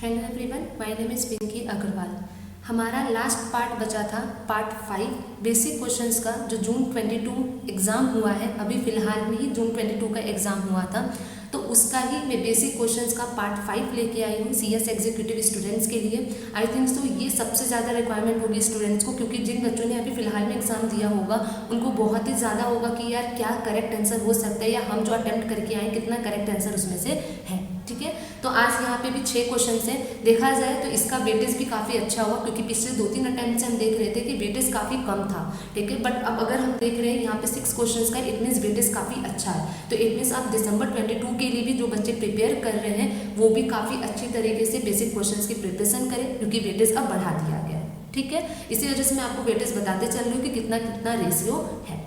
Hello everyone, my name is Pinky Agarwal. हमारा last part बचा था पार्ट 5 बेसिक क्वेश्चंस का, जो जून 22 एग्ज़ाम हुआ है। अभी फ़िलहाल में ही जून 22 का एग्ज़ाम हुआ था, तो उसका ही मैं बेसिक क्वेश्चंस का पार्ट 5 लेके आई हूँ CS एग्जीक्यूटिव स्टूडेंट्स के लिए। आई थिंक सो ये सबसे ज़्यादा रिक्वायरमेंट होगी स्टूडेंट्स को, क्योंकि जिन बच्चों ने अभी फ़िलहाल में एग्ज़ाम दिया होगा उनको बहुत ही ज़्यादा होगा कि यार क्या करेक्ट आंसर हो सकता है, या हम जो अटेम्प्ट करके आए कितना करेक्ट आंसर उसमें से है। ठीक है, तो आज यहाँ पे भी 6 क्वेश्चन हैं। देखा जाए तो इसका वेटेज भी काफ़ी अच्छा हुआ, क्योंकि पिछले 2-3 अटेम्प्ट से हम देख रहे थे कि वेटेज काफ़ी कम था। ठीक है, बट अब अगर हम देख रहे हैं यहाँ पे 6 क्वेश्चंस का, इट मीन्स वेटेज काफ़ी अच्छा है। तो इट मीन्स आप दिसंबर 22 के लिए भी जो बच्चे प्रिपेयर कर रहे हैं वो भी काफ़ी अच्छी तरीके से बेसिक क्वेश्चन की प्रिपरेशन करें, क्योंकि वेटेज अब बढ़ा दिया गया है। ठीक है, इसी वजह से मैं आपको वेटेज बताते चल रही हूँ कि कितना कितना रेशियो है।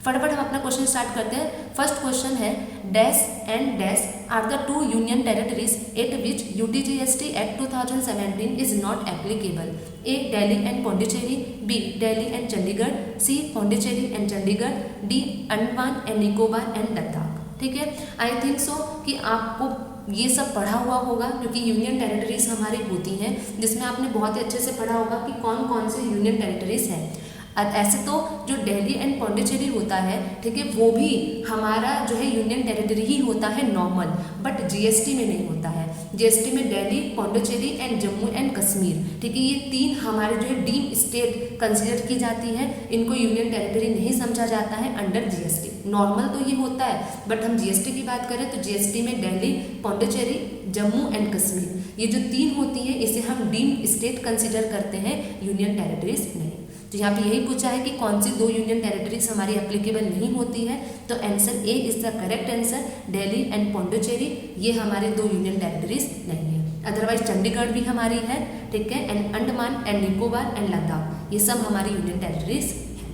फटाफट हम अपना क्वेश्चन स्टार्ट करते हैं। फर्स्ट क्वेश्चन है, dash and dash are the 2 union territories at which UTGST act 2017 is not applicable. A Delhi and Pondicherry, B Delhi and Chandigarh, C Pondicherry and Chandigarh, D Andaman and Nicobar and Ladakh. ठीक है, आई थिंक सो कि आपको ये सब पढ़ा हुआ होगा, क्योंकि यूनियन टेरिटरीज हमारी होती हैं जिसमें आपने बहुत ही अच्छे से पढ़ा होगा कि कौन कौन से यूनियन टेरिटरीज हैं। ऐसे तो जो दिल्ली एंड पौंडीचेरी होता है, ठीक है, वो भी हमारा जो है यूनियन टेरिटरी ही होता है नॉर्मल, बट GST में नहीं होता है। GST में दिल्ली, पौंडीचेरी एंड जम्मू एंड कश्मीर, ठीक है, ये 3 हमारे जो है डीम स्टेट कंसिडर की जाती हैं। इनको यूनियन टेरिटरी नहीं समझा जाता है अंडर GST। नॉर्मल तो ये होता है, बट हम GST की बात करें तो GST में दिल्ली, पौंडीचेरी, जम्मू एंड कश्मीर, ये जो 3 होती है इसे हम डीम स्टेट कंसिडर करते हैं, यूनियन टेरिटरीज नहीं। तो यहाँ पे यही पूछा है कि कौन सी 2 यूनियन टेरिटरीज हमारी एप्लीकेबल नहीं होती है, तो answer A is the correct answer. Delhi and Pondicherry ये हमारे 2 यूनियन टेरिटरीज नहीं है। अदरवाइज चंडीगढ़ भी हमारी है, ठीक है, and Andaman and Nicobar and Ladakh ये सब हमारी यूनियन टेरिटरीज है।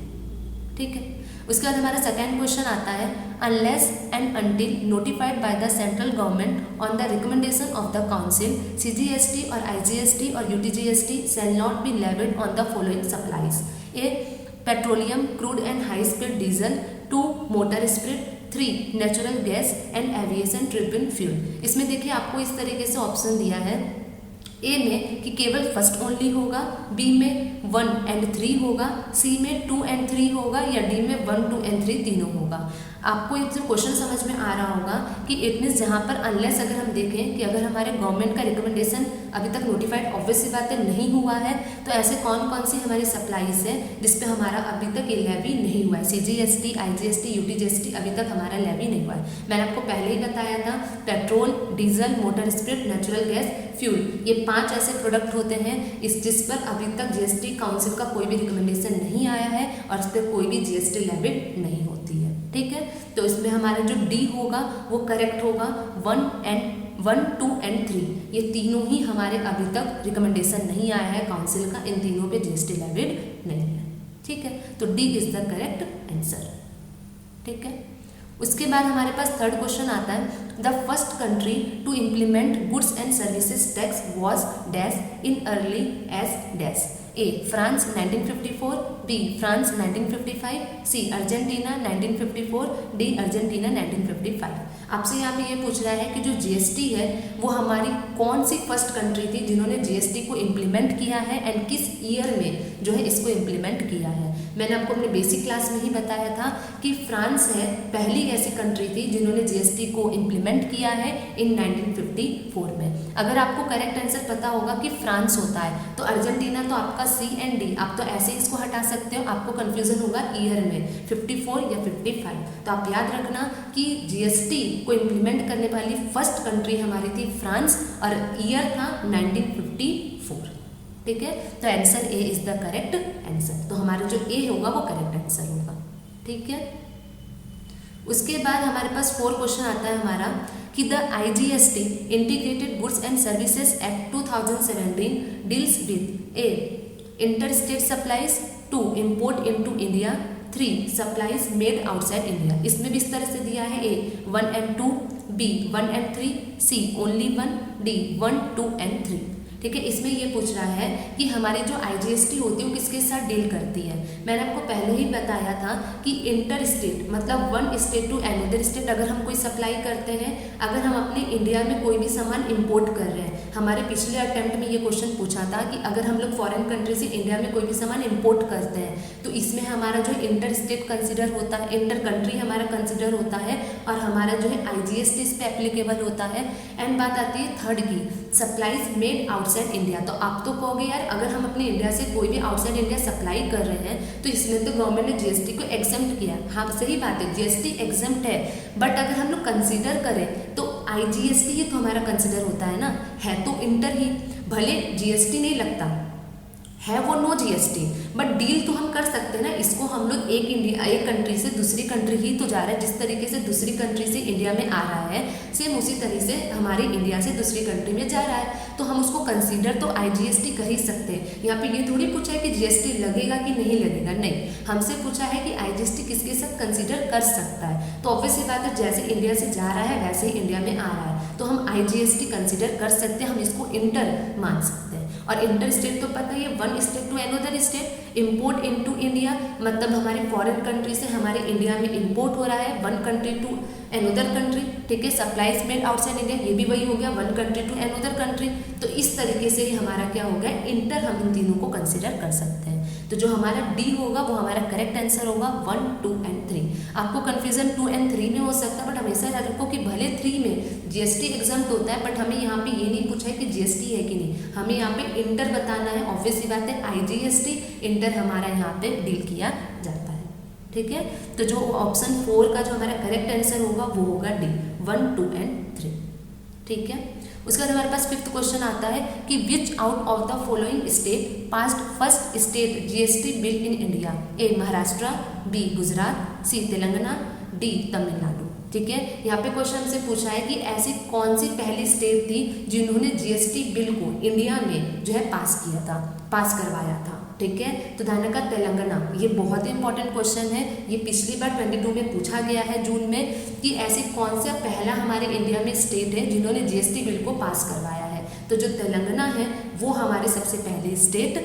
ठीक है, उसके बाद हमारा सेकेंड क्वेश्चन आता है, unless and until notified by the central government on the recommendation of the council, CGST और IGST और UTGST shall not be levied on the following supplies. A. Petroleum, crude and high speed diesel. 2. Motor spirit. 3. Natural gas and aviation tribune fuel. इसमें देखिए आपको इस तरीके से option दिया है, ए में कि केवल फर्स्ट ओनली होगा, बी में 1 and 3 होगा, सी में 2 and 3 होगा, या डी में 1, 2 and 3 तीनों होगा। आपको एक जो क्वेश्चन समझ में आ रहा होगा कि इट मीन्स जहाँ पर अनलेस अगर हम देखें कि अगर हमारे गवर्नमेंट का रिकमेंडेशन अभी तक नोटिफाइड ऑब्वियस सी बात है नहीं हुआ है, तो ऐसे कौन कौन सी हमारी सप्लाईज है जिसपे हमारा अभी तक ये लेवी नहीं हुआ है। CGST, IGST, UTGST अभी तक हमारा लेवी नहीं हुआ है। मैंने आपको पहले ही बताया था, petrol, diesel, motor spirit, natural gas, fuel, ये 5 ऐसे प्रोडक्ट होते हैं जिस पर अभी तक GST काउंसिल का कोई भी रिकमेंडेशन नहीं आया है और इस पर कोई भी GST लेविड नहीं होती है। ठीक है, तो इसमें हमारा जो डी होगा वो करेक्ट होगा। 1, 2 and 3 ये तीनों ही हमारे अभी तक रिकमेंडेशन नहीं आया है काउंसिल का, इन तीनों पे GST लेविड नहीं है। ठीक है, तो D is the correct answer. ठीक है, उसके बाद हमारे पास थर्ड क्वेश्चन आता है, the first country to implement goods and services tax was dash in early age dash. A France 1954, B France 1955, C Argentina 1954, D Argentina 1955। आपसे यहाँ पे ये पूछ रहा है कि जो GST है वो हमारी कौन सी फर्स्ट कंट्री थी जिन्होंने GST को इम्प्लीमेंट किया है, एंड किस ईयर में जो है इसको इम्प्लीमेंट किया है। मैंने आपको अपने बेसिक क्लास में ही बताया था कि फ्रांस है पहली ऐसी कंट्री थी जिन्होंने GST को इम्प्लीमेंट किया है इन 1954 में। अगर आपको करेक्ट आंसर पता होगा कि फ्रांस होता है, तो अर्जेंटीना तो आपका C and D, आप तो ऐसे ही इसको हटा सकते हो, आपको कंफ्यूजन होगा ईयर में 54 या 55। तो आप याद रखना कि GST को इम्प्लीमेंट करने वाली फर्स्ट कंट्री हमारी थी फ्रांस, और ईयर था 1954। ठीक है, तो answer A is the correct answer. तो हमारा जो ए होगा वो करेक्ट आंसर होगा। ठीक है, उसके बाद हमारे पास 4 क्वेश्चन आता है हमारा कि the IGST integrated goods and services act 2017 deals with a inter state supplies, 2 import into India, 3 supplies made outside India. इसमें भी इस तरह से दिया है, A 1 and 2, B 1 and 3, C only 1, D 1, 2 and 3। ठीक है, इसमें ये पूछ रहा है कि हमारी जो IGST होती है वो किसके साथ डील करती है। मैंने आपको पहले ही बताया था कि इंटर स्टेट मतलब one state to another state अगर हम कोई सप्लाई करते हैं, अगर हम अपने इंडिया में कोई भी सामान इंपोर्ट कर रहे हैं, हमारे पिछले अटेम्प्ट में ये क्वेश्चन पूछा था कि अगर हम लोग फॉरेन कंट्री से इंडिया में कोई भी सामान इंपोर्ट करते हैं तो इसमें हमारा जो इंटर स्टेट कंसिडर होता है, इंटर कंट्री हमारा कंसिडर होता है और हमारा जो है IGST इस पे एप्लीकेबल होता है। एंड बात आती है थर्ड की, सप्लाईज मेड आउटसाइड इंडिया। तो आप तो कहोगे यार अगर हम अपने इंडिया से कोई भी आउटसाइड इंडिया सप्लाई कर रहे हैं तो इसमें तो गवर्नमेंट ने GST को एग्जम्प्ट किया। हाँ सही बात है, GST एग्जम्प्ट है, बट अगर हम लोग कंसिडर करें तो IGST ही तो हमारा कंसिडर होता है ना, है तो इंटर ही, भले GST नहीं लगता है वो नो GST, बट डील तो हम कर सकते हैं ना। इसको हम लोग एक कंट्री से दूसरी कंट्री ही तो जा रहा है, जिस तरीके से दूसरी कंट्री से इंडिया में आ रहा है सेम उसी तरीके से हमारे इंडिया से दूसरी कंट्री में जा रहा है, तो हम उसको कंसीडर तो IGST कर ही सकते हैं। यहाँ पे ये थोड़ी पूछा है कि GST लगेगा कि नहीं लगेगा, नहीं, हमसे पूछा है कि IGST किसके साथ कंसीडर कर सकता है। तो ऑब्वियसली बात है जैसे इंडिया से जा रहा है वैसे ही इंडिया में आ रहा है, तो हम IGST कंसीडर कर सकते हैं, हम इसको इंटर मान सकते हैं। और इंटर स्टेट तो पता ही है, one state to another state, import into India, मतलब हमारे फॉरेन कंट्री से हमारे इंडिया में इम्पोर्ट हो रहा है, one country to another country, ठीक है। सप्लाईज मेड आउटसाइड इंडिया, ये भी वही हो गया, one country to another country. तो इस तरीके से ही हमारा क्या हो गया, इंटर हम इन तीनों को कंसिडर कर सकते हैं। तो जो हमारा डी होगा वो हमारा करेक्ट आंसर होगा 1, 2 एंड 3। आपको कन्फ्यूजन 2 एंड 3 में हो सकता है, बट हमेशा याद रखो कि भले 3 में GST एग्जम्प्ट होता है, बट हमें यहाँ पे ये नहीं पूछा है कि GST है कि नहीं, हमें यहाँ पे इंटर बताना है। ऑब्वियसली बात है IGST इंटर हमारा यहाँ पे डील किया जाता है, ठीक है। तो जो ऑप्शन 4 का जो हमारा करेक्ट आंसर होगा वो होगा डी, 1, 2 एंड 3, ठीक है। उसके बाद हमारे पास 5th क्वेश्चन आता है कि which out of the following state passed first state GST bill in India? A Maharashtra, B Gujarat, C Telangana, D Tamil Nadu, ठीक है। यहाँ पे क्वेश्चन से पूछा है कि ऐसी कौन सी पहली स्टेट थी जिन्होंने GST बिल को इंडिया में जो है पास करवाया था, ठीक है। तो ध्यान रखा तेलंगाना, ये बहुत ही इंपॉर्टेंट क्वेश्चन है, ये पिछली बार 22 में पूछा गया है जून में कि ऐसी कौन सा पहला हमारे इंडिया में स्टेट है जिन्होंने GST बिल को पास करवाया है। तो जो तेलंगाना है वो हमारी सबसे पहली स्टेट है,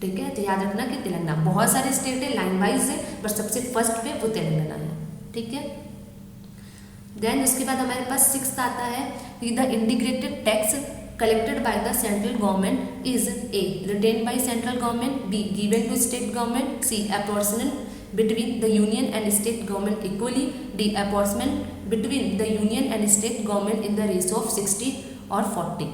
ठीक है। तो याद रखना कि तेलंगाना, बहुत सारे स्टेट है लाइन वाइज है, पर सबसे फर्स्ट पे वो तेलंगाना है, ठीक है। देन उसके बाद हमारे पास 6th आता है कि the integrated tax collected by the central government is A retained by central government, B given to state government, C apportionment between the union and state government equally, D apportionment between the union and state government in the ratio of 60 और 40,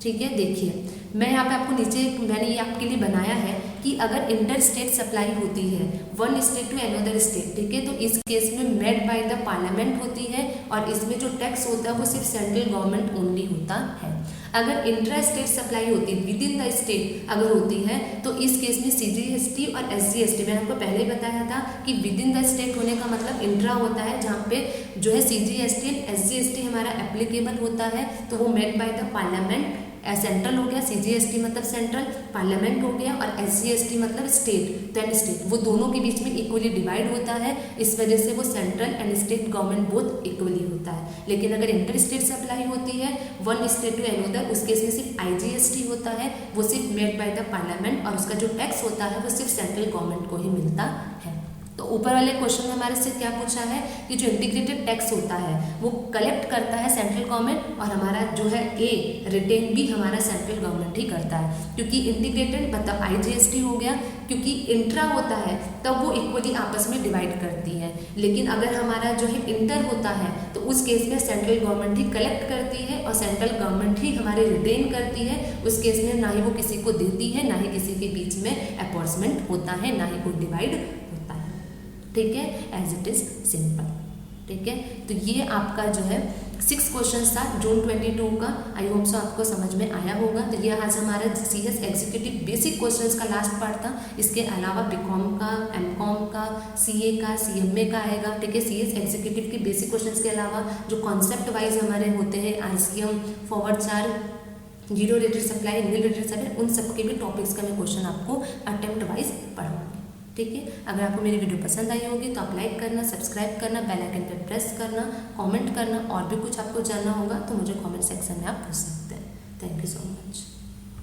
ठीक है। देखिए मैं यहाँ पे आपको नीचे मैंने ये आपके लिए बनाया है कि अगर इंटर स्टेट सप्लाई होती है one state to another state, ठीक है, तो इस केस में मेड बाय द पार्लियामेंट होती है और इसमें जो टैक्स होता है वो सिर्फ सेंट्रल गवर्नमेंट ओनली होता है। अगर इंट्रा स्टेट सप्लाई होती है विद इन द स्टेट अगर होती है तो इस केस में CGST और SGST, मैंने आपको पहले ही बताया था कि विद इन द स्टेट होने का मतलब इंट्रा होता है, जहाँ पे जो है CGST और SGST हमारा एप्लीकेबल होता है, तो वो made by the parliament. Central हो गया, CGST मतलब सेंट्रल, पार्लियामेंट हो गया, और SGST मतलब स्टेट, तो एंड स्टेट वो दोनों के बीच में इक्वली डिवाइड होता है, इस वजह से वो central and state government both equally होता है। लेकिन अगर इंटर स्टेट सप्लाई होती है वन स्टेट टू अनदर, उस केस में सिर्फ IGST होता है, वो सिर्फ मेड बाय द पार्लियामेंट, और उसका जो टैक्स होता है वो सिर्फ सेंट्रल गवर्नमेंट को ही मिलता है। तो ऊपर वाले क्वेश्चन में हमारे से क्या पूछा है कि जो इंटीग्रेटेड टैक्स होता है वो कलेक्ट करता है सेंट्रल गवर्नमेंट, और हमारा जो है ए रिटेन भी हमारा सेंट्रल गवर्नमेंट ही करता है, क्योंकि इंटीग्रेटेड मतलब IGST हो गया, क्योंकि इंट्रा होता है तब वो इक्वली आपस में डिवाइड करती है। लेकिन अगर हमारा जो है इंटर होता है तो उस केस में सेंट्रल गवर्नमेंट ही कलेक्ट करती है और सेंट्रल गवर्नमेंट ही हमारे रिटेन करती है। उस केस में ना ही वो किसी को देती है, ना ही किसी के बीच में अपॉर्चमेंट होता है, ना ही कोई डिवाइड, ठीक है, एज इट इज सिंपल, ठीक है। तो ये आपका जो है 6 क्वेश्चन था जून 22 का। आई होप सो आपको समझ में आया होगा। तो ये आज हमारा CS एग्जीक्यूटिव बेसिक क्वेश्चंस का लास्ट पार्ट था। इसके अलावा BCom का, MCom का, CA का, CMA का आएगा, ठीक है। CS एग्जीक्यूटिव के बेसिक क्वेश्चंस के अलावा जो कॉन्सेप्ट वाइज हमारे होते हैं RCM, forward charge, zero rated supply, nil rated supply, उन सबके भी टॉपिक्स का मैं क्वेश्चन आपको अटेम्प्ट वाइज पढ़ाऊंगी, ठीक है। अगर आपको मेरी वीडियो पसंद आई होगी तो आप लाइक करना, सब्सक्राइब करना, बेल आइकन पर प्रेस करना, कमेंट करना, और भी कुछ आपको जानना होगा तो मुझे कमेंट सेक्शन में आप पूछ सकते हैं। Thank you so much.